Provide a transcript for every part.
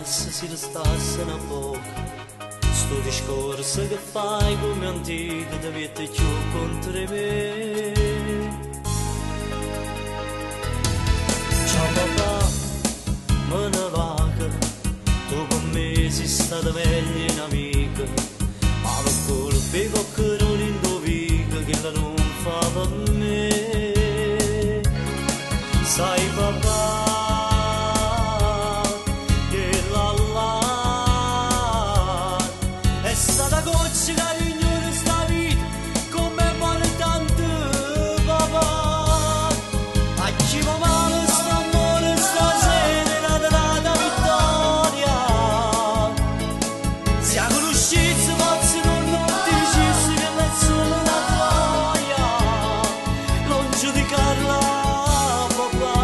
passa si restasse una poco. Sto discorso che fai come antico ti mette più contro me. Ciao papà, me ne vaga, tu con me sei stata meglio in amica, ma per colpa che non indovina che la non fa per me. Sai papà, è stata goccia che ignora sta vita come muore tanto papà. A chi va male sta amore stasera è nata la vittoria. Siamo riusciti forse non dicessi che è solo una gioia. Non giudicarla papà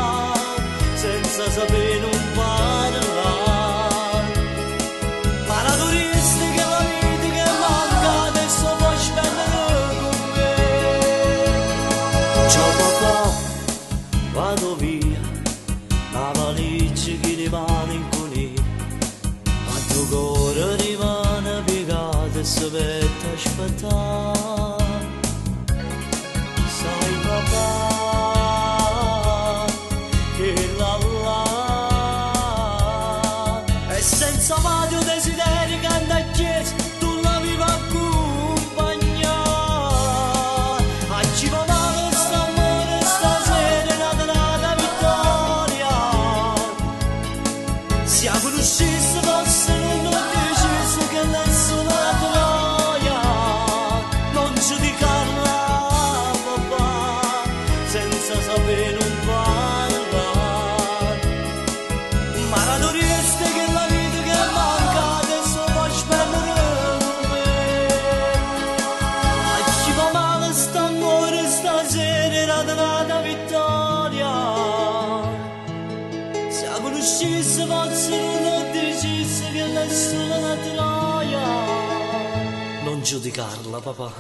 senza sapere non parlare. Ma la turista che la vita che manca adesso puoi spendere con me. Ciao papà, vado via, la valigia che rimane in coniglia, a tuo cuore rimane piegato e si mette a aspettare. Sai papà, che e senza mai un desiderio che anda a chiesa tu la vivi a compagnia. A chi va male sta amore stasera è nata vittoria. Siamo riusciti forse non decisi che nessuno la troia. Non giudicarla papà senza sapere non parlare. Ma la turista che la vita che manca adesso puoi spendere con me. A chi va male sta amore stasera è nata vittoria. Siamo riusciti forse non decisi che nessuno la troia. Non giudicarla papà.